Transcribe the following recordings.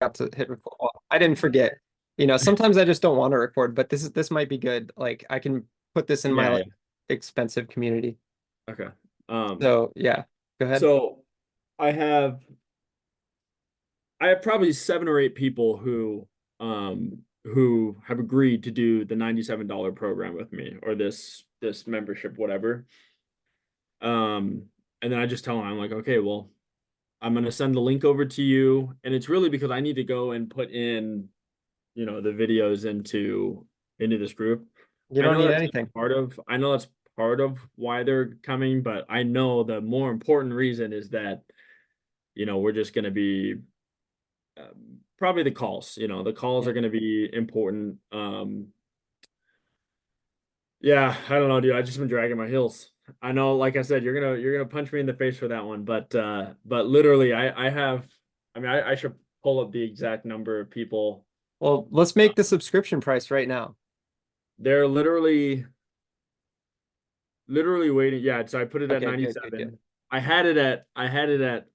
forgot to hit record. Well, I didn't forget. Sometimes I just don't want to record, but this might be good. Like I can put this in my Yeah, like yeah. expensive community. Okay. Um, So yeah, go ahead. so I have I have probably 7 or 8 people who have agreed to do the $97 program with me or this membership, whatever. And then I just tell them, I'm like, okay, well, I'm gonna send the link over to you. And it's really because I need to go and put in, the videos into this group. You don't need anything. I know that's part of why they're coming, but I know the more important reason is that, we're just gonna be probably the calls. The calls Yeah. are gonna be important. Yeah, I don't know, dude. I just been dragging my heels. I know, like I said, you're gonna punch me in the face for that one, but literally, I should pull up the exact number of people. Well, let's make the subscription price right now. They're literally waiting. Yeah, so I put it at Okay, good, good, good. 97. I had it at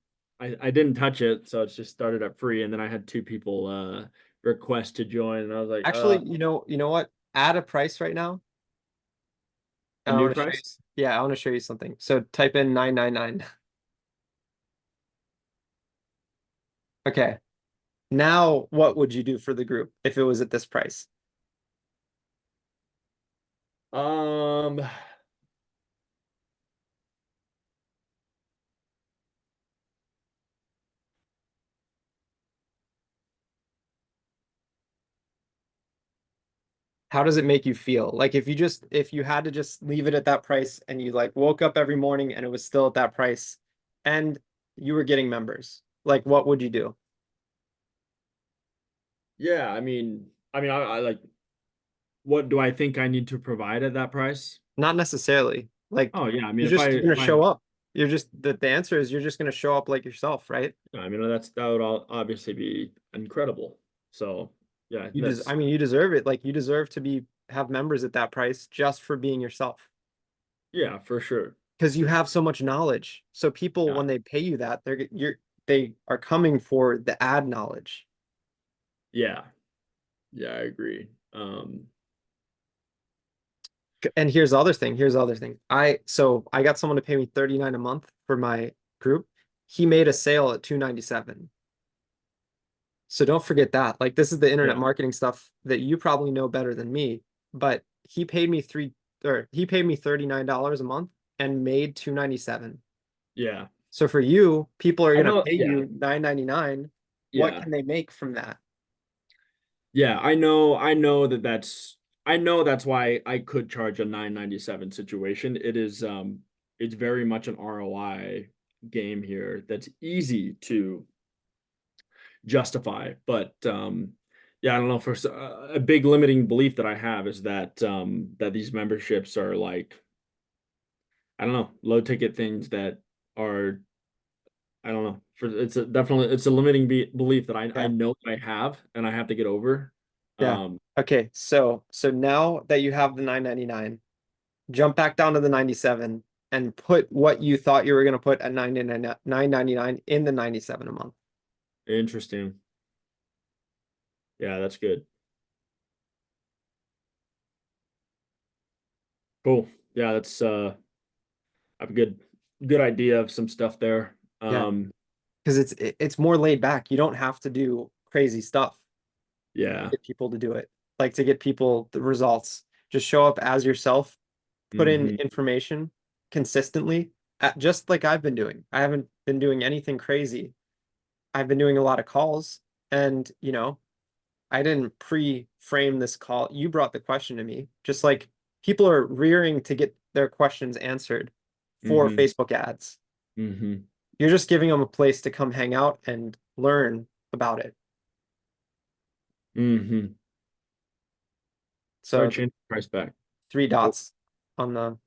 I didn't touch it, so it's just started at free, and then I had 2 people request to join, and I was like, Actually, you know what? Add a price right now. a I new want to show you. price. Yeah, I want to show you something. So type in 999. Okay. Now, what would you do for the group if it was at this price? Um, How does it make you feel? Like if you had to just leave it at that price and you like woke up every morning and it was still at that price and you were getting members, like what would you do? yeah, I like. What do I think I need to provide at that price? Not necessarily. Like Oh yeah, I mean, if I you're gonna if I show up. You're just the answer is you're just gonna show up like yourself, right? I mean, that would all obviously be incredible. So yeah, I that's mean, you deserve it. Like you deserve to be have members at that price just for being yourself. yeah, for sure. Because you have so much knowledge. So people, Yeah, when they pay you that, they are coming for the ad knowledge. yeah, yeah, I agree. And here's the other thing. Here's the other thing. I got someone to pay me 39 a month for my group. He made a sale at 297. So don't forget that. Like this is the internet Yeah, marketing stuff that you probably know better than me. But he paid me $39 a month and made 297. yeah, So for you, people are I gonna know. pay Yeah, you 999. What yeah, can they make from that? yeah. I know that's why I could charge a 997 situation. It's very much an ROI game here that's easy to justify. But yeah, I don't know. A big limiting belief that I have is that these memberships are like, I don't know, low ticket things that are, I don't know. It's a limiting belief that I Yeah. know I have and I have to get over. Yeah. Um, Okay. So now that you have the 999, jump back down to the 97 and put what you thought you were going to put at 999 in the 97 a month. Interesting. Yeah, that's good. Cool. Yeah, that's I have a good idea of some stuff there. Yeah. Because it's more laid back. You don't have to do crazy stuff to Yeah. get people to do it. Like to get people the results. Just show up as yourself, put in Hmm. information consistently, just like I've been doing. I haven't been doing anything crazy. I've been doing a lot of calls and, I didn't pre-frame this call. You brought the question to me. Just like people are rearing to get their questions answered for Hmm. Facebook ads. Hmm. You're just giving them a place to come hang out and learn about it. Hmm. So I So the changed the price back. three Cool. dots on the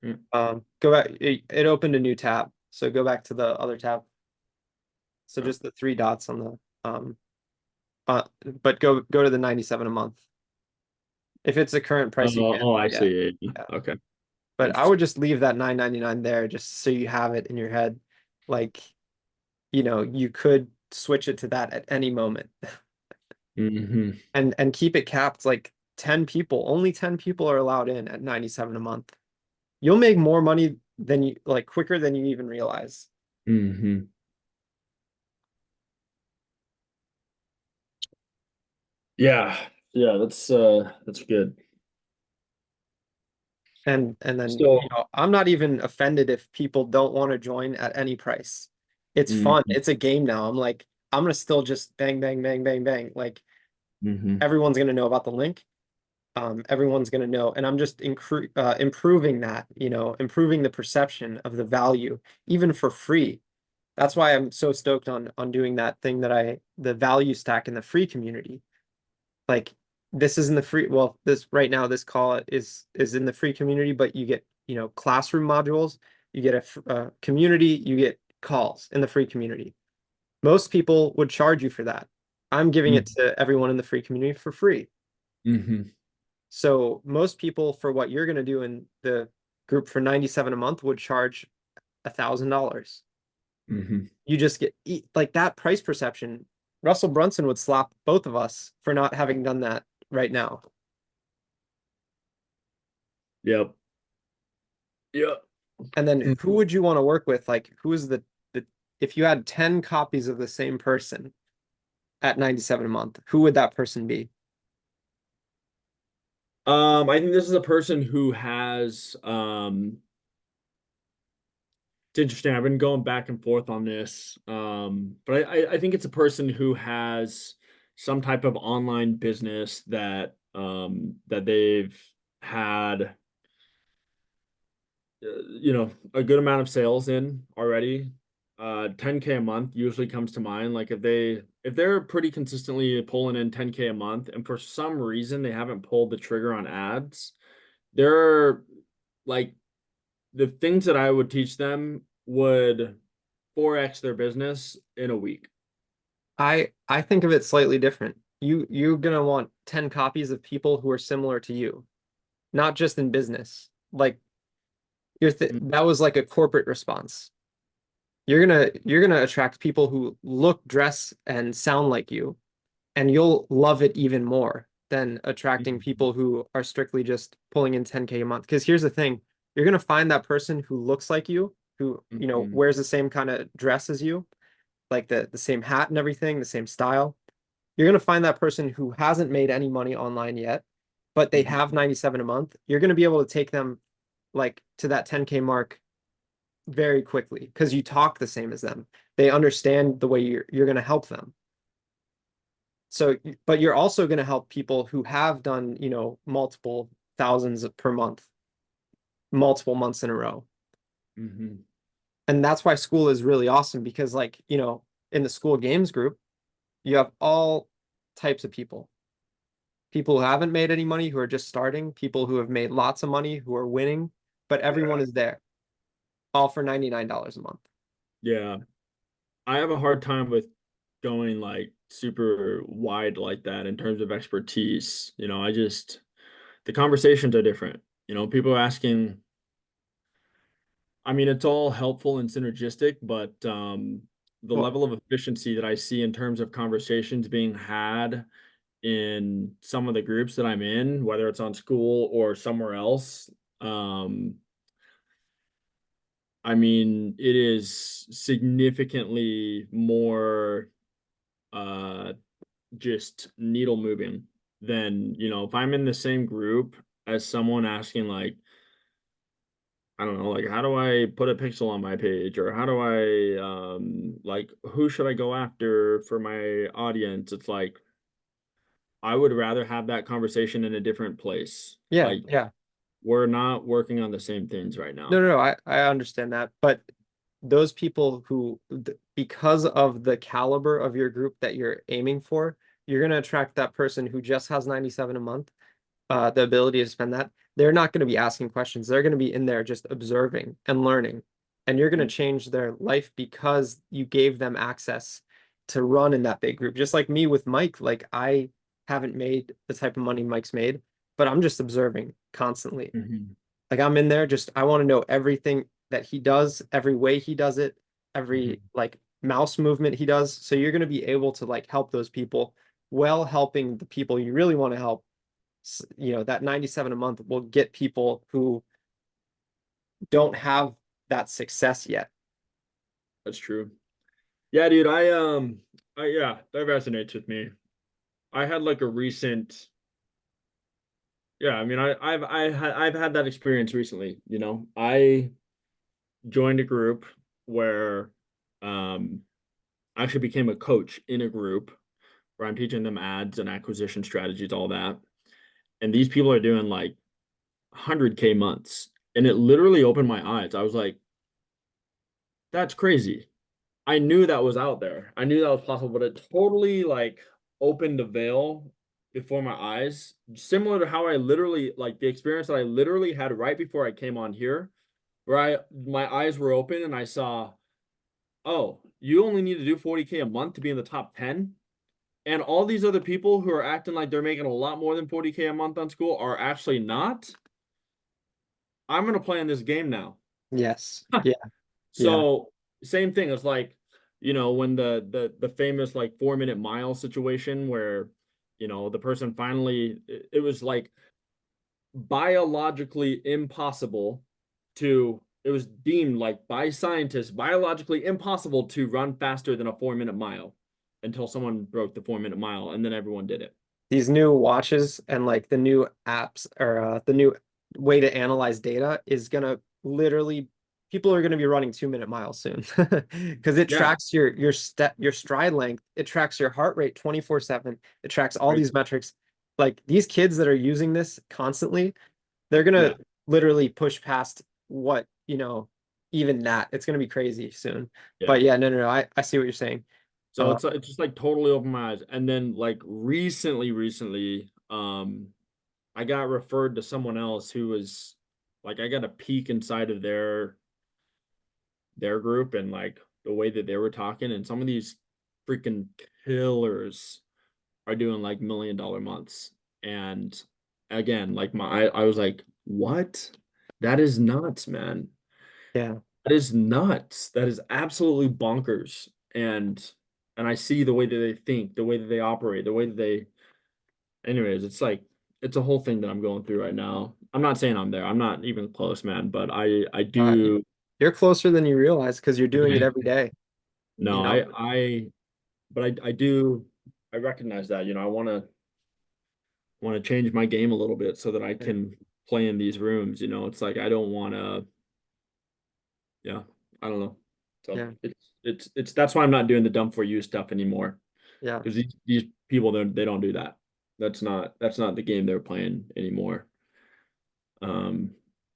Yeah. go back. It opened a new tab. So go back to the other tab. So Oh, just the three dots on the uh, but go to the 97 a month. If it's the current price, you can. I Yeah. see. Yeah. Yeah. Okay. But I Interesting. would just leave that 999 there just so you have it in your head. Like, you could switch it to that at any moment. Hmm. And keep it capped like 10 people. Only 10 people are allowed in at 97 a month. You'll make more money than you like quicker than you even realize. Hmm. Yeah. Yeah, that's good. And then, So, I'm not even offended if people don't want to join at any price. It's fun. hmm, It's a game now. I'm like, I'm gonna still just bang, bang, bang, bang, bang. Like hmm, everyone's gonna know about the link. Everyone's gonna know, and I'm just improving that, improving the perception of the value, even for free. That's why I'm so stoked on doing that thing the value stack in the free community. Like this is in the free, well, this right now, this call is in the free community, but you get, classroom modules, you get a community, you get calls in the free community. Most people would charge you for that. I'm giving it to everyone in the free community for free. hmm, So most people for what you're going to do in the group for 97 a month would charge $1,000. hmm. You just get like that price perception. Russell Brunson would slap both of us for not having done that right now. Yep. Yep. And then who would you want to work with? Like who is the if you had 10 copies of the same person at 97 a month, who would that person be? I think this is a person who has it's interesting. I've been going back and forth on this. But I think it's a person who has some type of online business that they've had a good amount of sales in already. 10K a month usually comes to mind. Like if they're pretty consistently pulling in 10K a month and for some reason they haven't pulled the trigger on ads, they're like the things that I would teach them would 4x their business in a week. I think of it slightly different. You're gonna want 10 copies of people who are similar to you, not just in business. Like that was like a corporate response. You're gonna attract people who look, dress, and sound like you, and you'll love it even more than attracting Mhm. people who are strictly just pulling in 10K a month. Because here's the thing, you're gonna find that person who looks like you, who, Mhm. wears the same kind of dress as you, like the same hat and everything, the same style. You're gonna find that person who hasn't made any money online yet, but they have Mhm. 97 a month. You're gonna be able to take them like to that 10K mark very quickly because you talk the same as them. They understand the way you're going to help them. So, but you're also going to help people who have done, multiple thousands per month, multiple months in a row. Mhm. And that's why Skool is really awesome because, like, in the Skool Games group, you have all types of people. People who haven't made any money, who are just starting, people who have made lots of money, who are winning, but everyone Yeah. is there, all for $99 a month. Yeah. I have a hard time with going like super wide like that in terms of expertise. The conversations are different. People are asking, I mean, it's all helpful and synergistic, but the Well, level of efficiency that I see in terms of conversations being had in some of the groups that I'm in, whether it's on Skool or somewhere else, um, I mean, it is significantly more uh, just needle moving than, if I'm in the same group as someone asking, like, I don't know, like, how do I put a pixel on my page? Or how do like, who should I go after for my audience? It's like, I would rather have that conversation in a different place. yeah, Like, yeah. we're not working on the same things right No, now. no, no, I understand that. But those people who, because of the caliber of your group that you're aiming for, you're going to attract that person who just has 97 a month, the ability to spend that. They're not going to be asking questions. They're going to be in there just observing and learning. And you're going to change their life because you gave them access to run in that big group. Just like me with Mike, like I haven't made the type of money Mike's made, but I'm just observing constantly. Mhm. Like I'm in there just I want to know everything that he does, every way he does it, every Mhm. like mouse movement he does. So you're going to be able to like help those people while helping the people you really want to help. You know, that 97 a month will get people who don't have that success yet. That's true. Yeah, dude, yeah, that resonates with me. I had like a recent, yeah, I mean, I've had that experience recently, you know. I joined a group where um I actually became a coach in a group where I'm teaching them ads and acquisition strategies, all that. And these people are doing like 100K months. And it literally opened my eyes. I was like, that's crazy. I knew that was out there. I knew that was possible, but it totally like opened the veil before my eyes. Similar to how I literally like the experience that I literally had right before I came on here, where my eyes were open and I saw, oh, you only need to do 40K a month to be in the top 10. And all these other people who are acting like they're making a lot more than 40K a month on Skool are actually not. I'm gonna play in this game now. Yes. Yeah. Yeah. So same thing. It's like, you know, when the famous like 4 minute mile situation where, you know, the person finally it was like biologically impossible to it was deemed like by scientists biologically impossible to run faster than a 4 minute mile until someone broke the 4 minute mile and then everyone did it. These new watches and like the new apps or the new way to analyze data is gonna literally people are gonna be running 2 minute miles soon because it Yeah. tracks your stride length, it tracks your heart rate 24/7, it tracks all Right. these metrics. Like these kids that are using this constantly, they're Yeah. gonna literally push past what, you know, even that. It's gonna be crazy soon. Yeah. But yeah, no. I see what you're saying. So it's just like totally opened my eyes. And then like recently, I got referred to someone else who was like I got a peek inside of their group and like the way that they were talking and some of these freaking killers are doing like $1 million months. And again, like I was like, what? That is nuts, man. Yeah, That is nuts. That is absolutely bonkers. And I see the way that they think, the way that they operate, the way that they anyways, it's like it's a whole thing that I'm going through right now. I'm not saying I'm there. I'm not even close, man, but I uh, do you're closer than you realize because you're doing it every day, you no, know? I do I recognize that, you know, I want to change my game a little bit so that I Yeah, can play in these rooms, you know. It's like I don't want to yeah, I don't know. So yeah, it's that's why I'm not doing the dumb for you stuff anymore yeah, because these people they don't do that. That's not the game they're playing anymore. Um,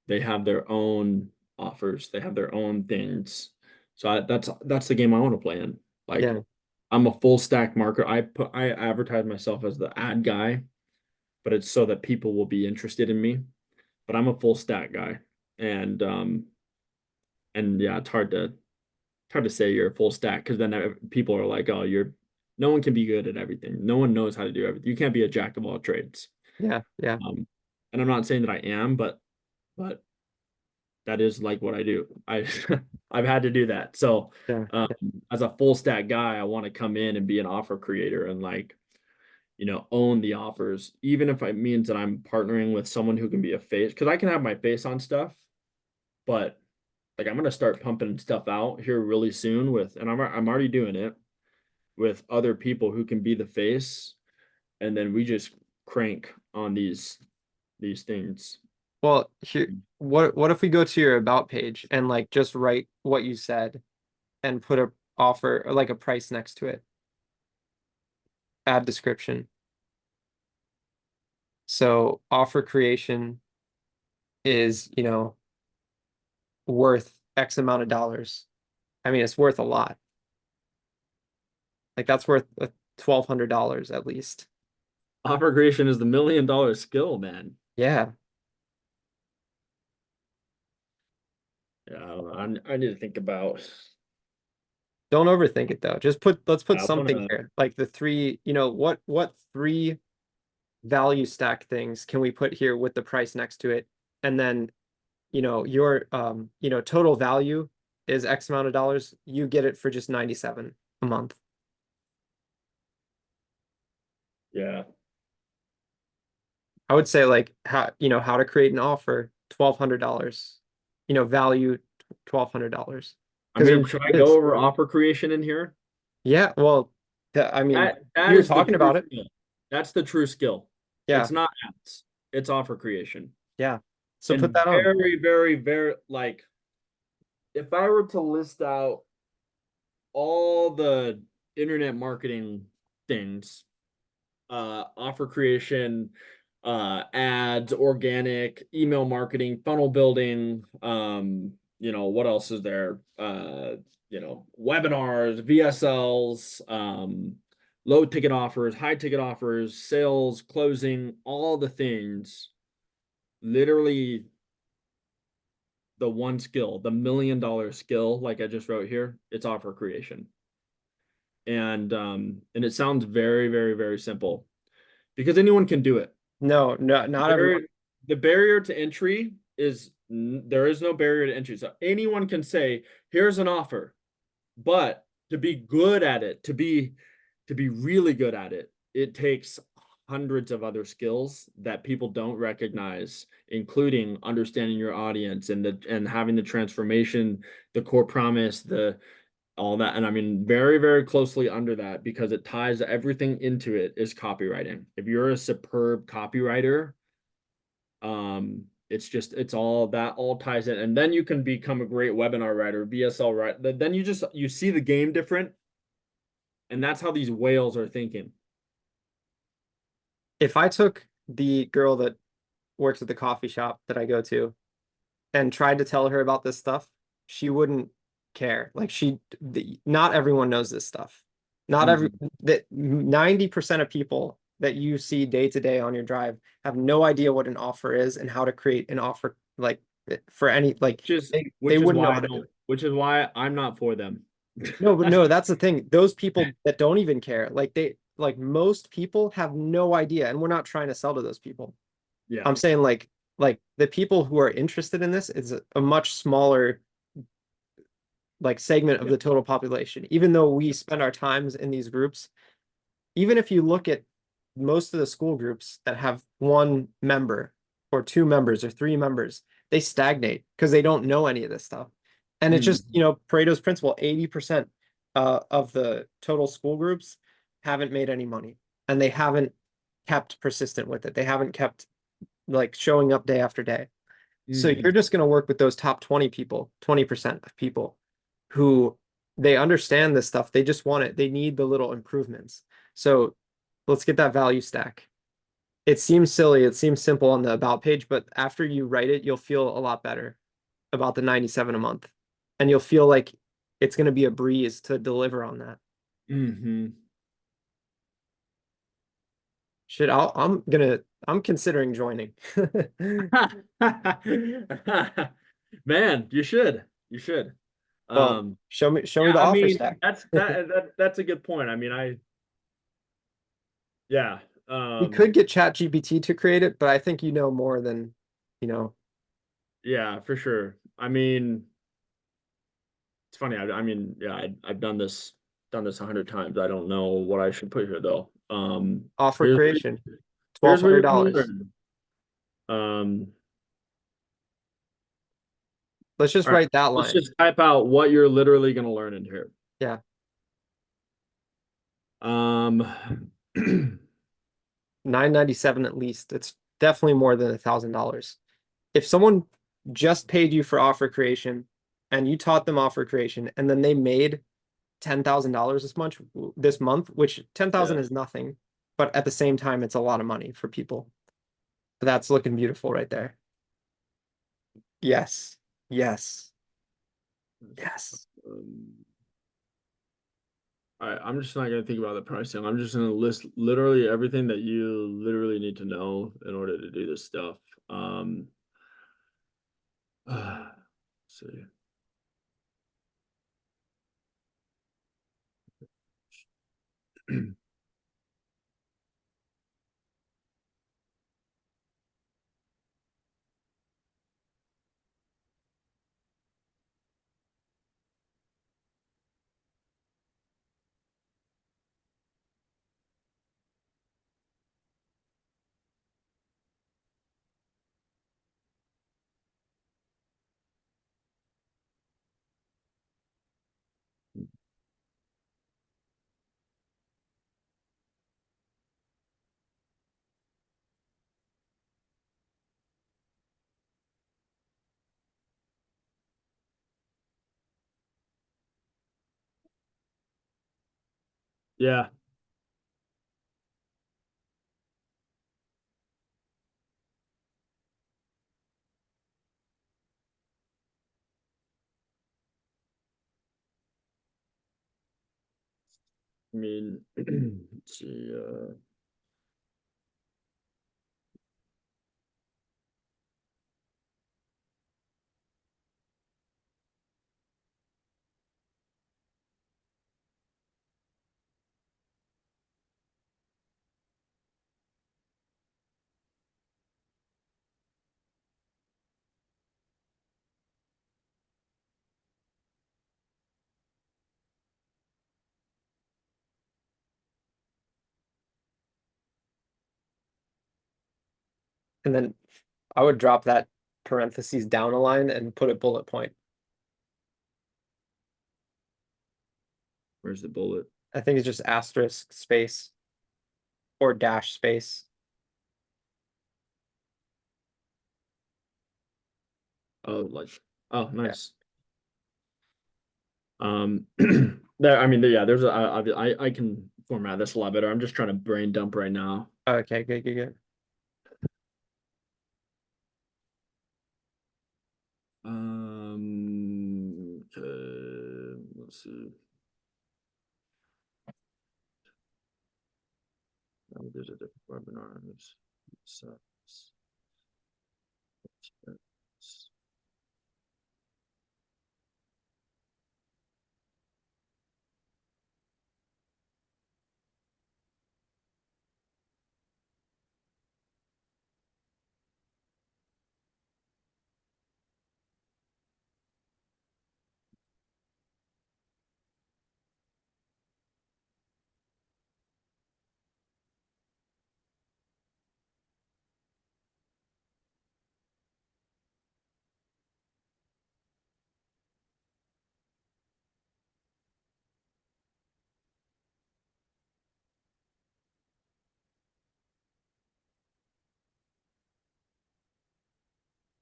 they have their own offers, they have their own things. So that's the game I want to play in. Like yeah, I'm a full stack marketer. I advertise myself as the ad guy, but it's so that people will be interested in me. But I'm a full stack guy, and yeah, it's hard to say you're a full stack because then people are like, oh, you're no one can be good at everything. No one knows how to do everything. You can't be a jack of all trades. yeah, Um, and I'm not saying that I am, but that is like what I do. I've had to do that. So yeah, um, yeah, as a full stack guy, I want to come in and be an offer creator and like, you know, own the offers, even if it means that I'm partnering with someone who can be a face, because I can have my face on stuff, but like I'm gonna start pumping stuff out here really soon with, and I'm already doing it with other people who can be the face, and then we just crank on these things. Well, here, what if we go to your about page and like just write what you said and put a offer or like a price next to it, add description. So offer creation is, you know, worth X amount of dollars. I mean, it's worth a lot. Like that's worth $1,200 at least. Offer creation is the $1 million skill, man. Yeah. Yeah, I don't know. I need to think about. Don't overthink it though. Let's put I something wanna. here. Like the three, you know, what three value stack things can we put here with the price next to it? And then, you know, your you know, total value is X amount of dollars, you get it for just 97 a month. Yeah. I would say like how to create an offer, $1,200, value $1,200 I because it mean, should I really go is. over offer creation in here? Yeah, well, I mean, That you were is the talking true about it. skill. That's the true skill. Yeah, It's not ads. It's offer creation. yeah. So put And that on. very, very, very like if I were to list out all the internet marketing things, offer creation, ads, organic, email marketing, funnel building, what else is there? Webinars, VSLs, low ticket offers, high ticket offers, sales, closing, all the things. Literally the one skill, the $1 million skill, like I just wrote here, it's offer creation. And it sounds very, very, very simple because anyone can do it. No, no, The not everyone. barrier, the barrier to entry is there is no barrier to entry. So anyone can say, here's an offer. But to be good at it, to be really good at it, it takes hundreds of other skills that people don't recognize, including understanding your audience and having the transformation, the core promise, the all that. And I mean, very, very closely under that, because it ties everything into it, is copywriting. If you're a superb copywriter, it's all that all ties in. And then you can become a great webinar writer, VSL writer. Then you see the game different. And that's how these whales are thinking. If I took the girl that works at the coffee shop that I go to and tried to tell her about this stuff, she wouldn't care. Like not everyone knows this stuff. Not every Mhm. that 90% of people that you see day to day on your drive have no idea what an offer is and how to create an offer like for any like they wouldn't know how to do it. Which is why I'm not for them. No, but no, that's the thing. Those people that don't even care, like most people have no idea, and we're not trying to sell to those people. Yeah. I'm saying like the people who are interested in this is a much smaller like segment of Yeah. the total population. Even though we spend our times in these groups, even if you look at most of the Skool groups that have one member or two members or three members, they stagnate because they don't know any of this stuff. And it's just, Mm. Pareto's principle, 80% of the total Skool groups haven't made any money and they haven't kept persistent with it. They haven't kept like showing up day after day. So you're Mhm. just going to work with those top 20 people, 20% of people who they understand this stuff. They just want it. They need the little improvements. So let's get that value stack. It seems silly. It seems simple on the about page, but after you write it, you'll feel a lot better about the 97 a month. And you'll feel like it's going to be a breeze to deliver on that. Mhm. Shit, I'm considering joining. Man, you should. You should. Well, Um, show me yeah, the I offer mean, stack. that's a good point. I mean, yeah. We could get Chat GPT to create it, but I think you know more than, you know, Yeah, for sure. I mean, it's funny. I mean, yeah, I've done this 100 times. I don't know what I should put here though. offer Here's creation, here's what you're gonna $1,200. learn. Um, Let's just all right, write that let's line. just type out what you're literally gonna learn in here. Yeah, Um, 997 at least. It's definitely more than $1,000. If someone just paid you for offer creation and you taught them offer creation and then they made $10,000 this month, which 10,000 yeah. is nothing, but at the same time, it's a lot of money for people. That's looking beautiful right there. Yes. Yes. Yes. Um, I'm just not gonna think about the pricing. I'm just gonna list literally everything that you literally need to know in order to do this stuff. Um, let's see. Yeah. I mean, let's see. And then I would drop that parentheses down a line and put it bullet point. Where's the bullet? I think it's just asterisk space or dash space. Oh, like, oh, Yeah. nice. There. I mean, yeah. There's a. I can format this a lot better. I'm just trying to brain dump right now. Okay, good, good, good. Okay, let's see. There's a different webinars. So,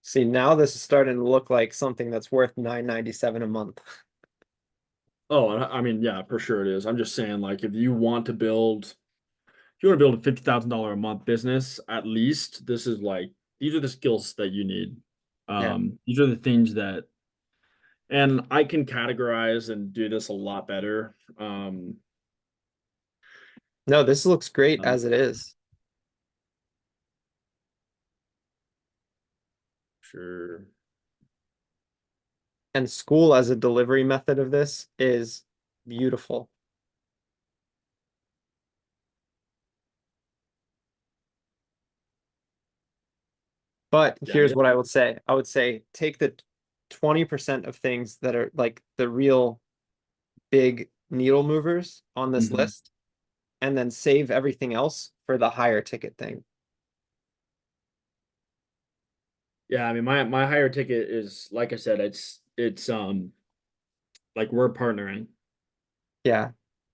See, now this is starting to look like something that's worth $9.97 a month. oh, I mean, yeah, for sure it is. I'm just saying, like, if you want to build, if you want to build a $50,000 a month business, at least this is like these are the skills that you need. Yeah. These are the things that, and I can categorize and do this a lot better. No, this looks great Um, as it is. sure. And Skool as a delivery method of this is beautiful. But Yeah, I here's guess. what I would say. I would say take the 20% of things that are like the real big needle movers on this Mhm. list and then save everything else for the higher ticket thing. Yeah, I mean, my higher ticket is like I said, it's like we're partnering. Yeah.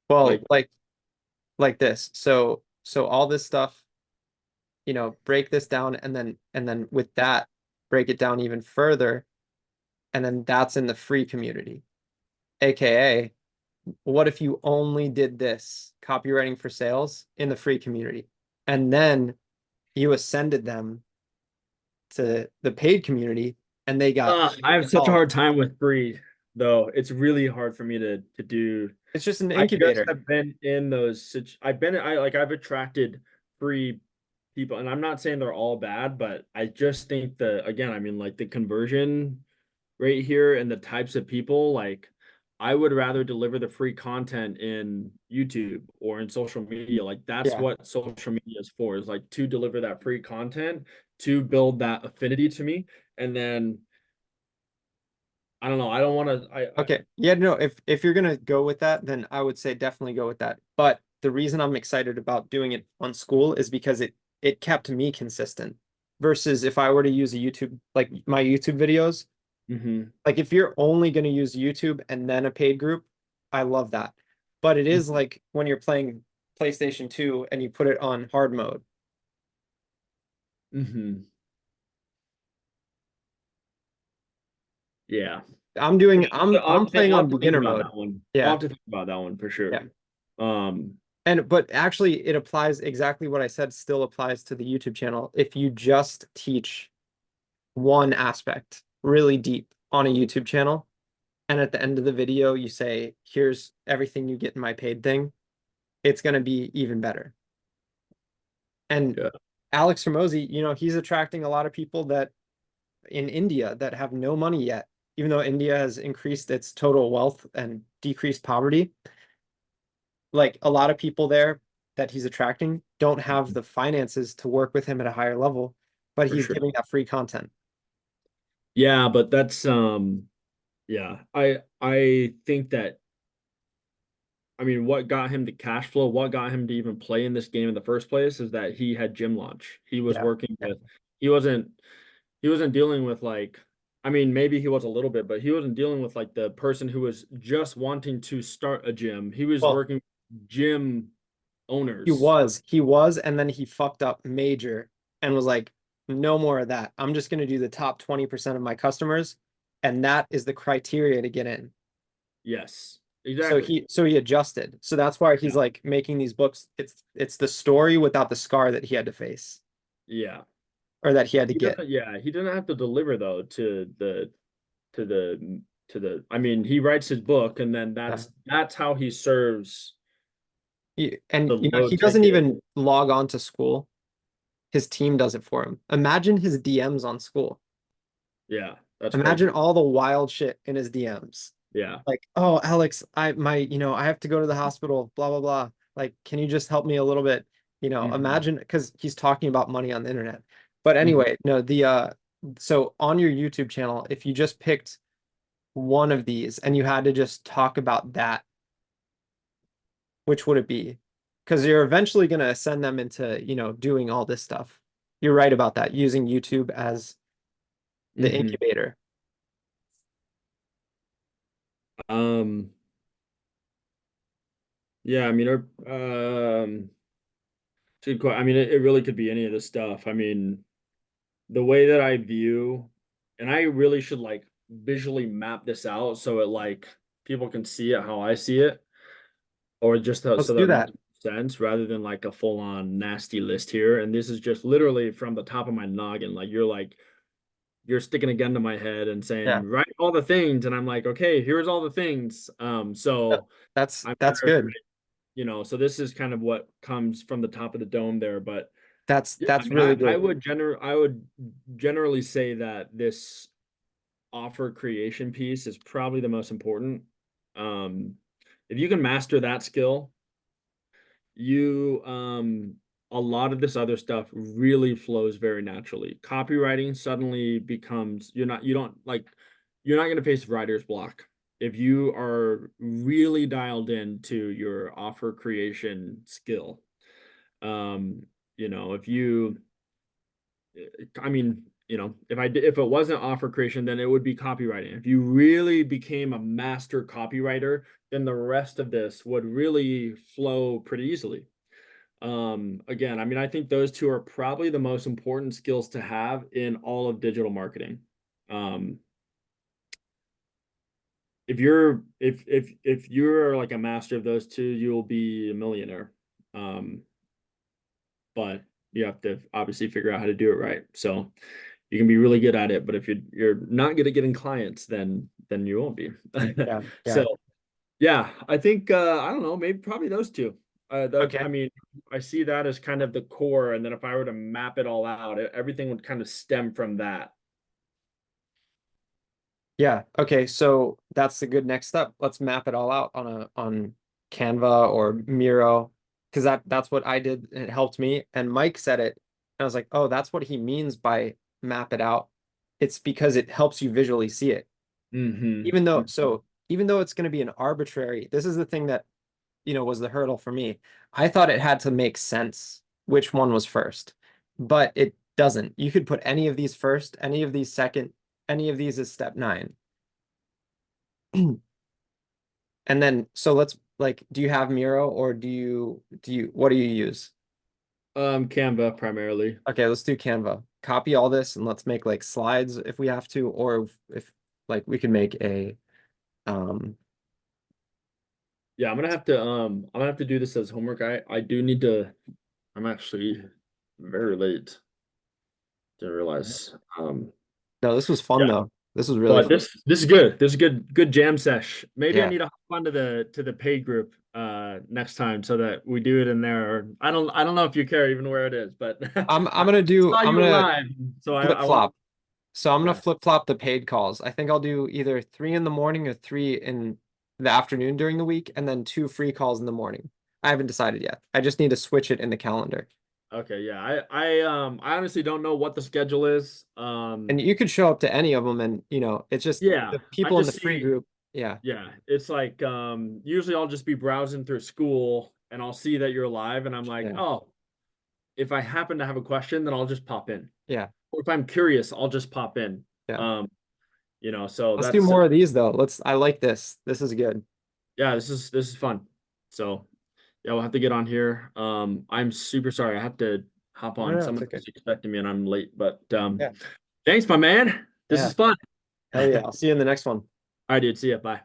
Well, Like, like this. So all this stuff, break this down and then with that, break it down even further. And then that's in the free community. AKA, what if you only did this copywriting for sales in the free community? And then you ascended them to the paid community and they got I have such a calls. hard time with free, though. It's really hard for me to do. It's just an I just incubator. have been in those I've been I like I've attracted free people, and I'm not saying they're all bad, but I just think that again, I mean, like the conversion rate here and the types of people, like I would rather deliver the free content in YouTube or in social media. Like that's Yeah. what social media is for, is like to deliver that free content, to build that affinity to me. And then I don't know, I don't want to Okay. Yeah, no, if you're gonna go with that, then I would say definitely go with that. But the reason I'm excited about doing it on Skool is because it kept me consistent versus if I were to use a YouTube like my YouTube videos, Mhm. like if you're only gonna use YouTube and then a paid group, I love that. But it is like when you're playing PlayStation 2 and you put it on hard mode. Mhm. Yeah. I'm For doing sure. I'm I'll I'm have to think, playing I'll on have to think beginner about mode. that one. I'll Yeah. have to think about that one for Yeah. sure. But actually it applies exactly what I said still applies to the YouTube channel. If you just teach one aspect really deep on a YouTube channel, and at the end of the video you say, here's everything you get in my paid thing, it's going to be even better. And Yeah, Alex Hormozi, he's attracting a lot of people that in India that have no money yet, even though India has increased its total wealth and decreased poverty. Like a lot of people there that he's attracting don't have the finances to work with him at a higher level, but for he's sure. giving that free content. Yeah, but that's yeah. I think that, I mean, what got him the cash flow, what got him to even play in this game in the first place is that he had gym launch. He was Yeah. working Yeah. with, he wasn't he wasn't dealing with like, I mean, maybe he was a little bit, but he wasn't dealing with like the person who was just wanting to start a gym. He was Well, working with gym he owners. was, he was, and then he fucked up major and was like, no more of that. I'm just going to do the top 20% of my customers. And that is the criteria to get in. Yes, So exactly. he adjusted. So that's why he's Yeah. like making these books. It's the story without the scar that he had to face Yeah. or that he had to He get. doesn't, yeah, he doesn't have to deliver though to the I mean, he writes his book and then Yeah. that's how he serves And the low he doesn't ticket. even log on to Skool. His team does it for him. Imagine his DMs on Skool. Yeah, that's Imagine crazy. all the wild shit in his DMs. Yeah. Like, oh, Alex, I have to go to the hospital, blah, blah, blah. Like, can you just help me a little bit? Hmm. Imagine because he's talking about money on the internet. But Hmm. anyway, no, so on your YouTube channel, if you just picked one of these and you had to just talk about that, which would it be? Because you're eventually going to send them into, doing all this stuff. You're right about that, using YouTube as the Hmm. incubator. Um, yeah, I mean, it's a good I mean, it really could be any of this stuff. I mean, the way that I view, and I really should like visually map this out so it like people can see it how I see it, or just Let's so do that that. makes sense rather than like a full on nasty list here. And this is just literally from the top of my noggin. Like, you're sticking a gun to my head and Yeah. saying, write all the things. And I'm like, okay, here's all the things. That- So That's I'm that's gonna, good. so this is kind of what comes from the top of the dome there. But yeah, I That's mean, really I good. would I would generally say that this offer creation piece is probably the most important. Um, if you can master that skill, you a lot of this other stuff really flows very naturally. Copywriting suddenly becomes you're not going to face writer's block if you are really dialed into your offer creation skill. Um, if you I mean, if it wasn't offer creation, then it would be copywriting. If you really became a master copywriter, then the rest of this would really flow pretty easily. Again, I mean, I think those two are probably the most important skills to have in all of digital marketing. Um, if you're like a master of those two, you'll be a millionaire. Um, but you have to obviously figure out how to do it right. So you can be really good at it, but if you're not good at getting clients, then you won't be. Yeah. Yeah. So yeah, I think I don't know, maybe probably those two. I Okay. mean, I see that as kind of the core, and then if I were to map it all out, everything would kind of stem from that. Yeah. Okay. So that's the good next step. Let's map it all out on Canva or Miro because that's what I did. And it helped me. And Mike said it. And I was like, oh, that's what he means by map it out. It's because it helps you visually see it. Hmm. Even though it's going to be an arbitrary, this is the thing that, was the hurdle for me. I thought it had to make sense which one was first, but it doesn't. You could put any of these first, any of these second, any of these is step 9. And then, so let's like, do you have Miro or what do you use? Canva primarily. Okay, let's do Canva. Copy all this and let's make like slides if we have to, or if like we can make a, um, Yeah, I'm gonna have to do this as homework. I do need to. I'm actually very late. Didn't realize. No, this was fun Yeah, though. This was really but fun. this is good. This is good jam sesh. Maybe I Yeah. need to hop onto the paid group next time so that we do it in there. Or I don't know if you care even where it is, but I'm I gonna do saw I'm you gonna live, so flip I want. flop. So I'm gonna Yeah. flip flop the paid calls. I think I'll do either 3 in the morning or 3 in the afternoon during the week, and then 2 free calls in the morning. I haven't decided yet. I just need to switch it in the calendar. Okay. Yeah. I honestly don't know what the schedule is. And you could show up to any of them, and it's just Yeah. the I people in the just free see. group. Yeah, Yeah, it's like usually I'll just be browsing through Skool and I'll see that you're live and I'm like, yeah, "Oh, if I happen to have a question, then I'll just pop in. yeah, Or if I'm curious, I'll just pop in." yeah. Um, so Let's do that's more of these though. I like this. This is good. yeah, this is fun. So, yeah, we'll have to get on here. I'm super sorry. I have to hop No, on. no, it's Someone's okay. expecting me and I'm late, but Yeah, thanks, my man. This yeah. is fun. Hell yeah. I'll see you in the next one. All right, dude. See ya. Bye.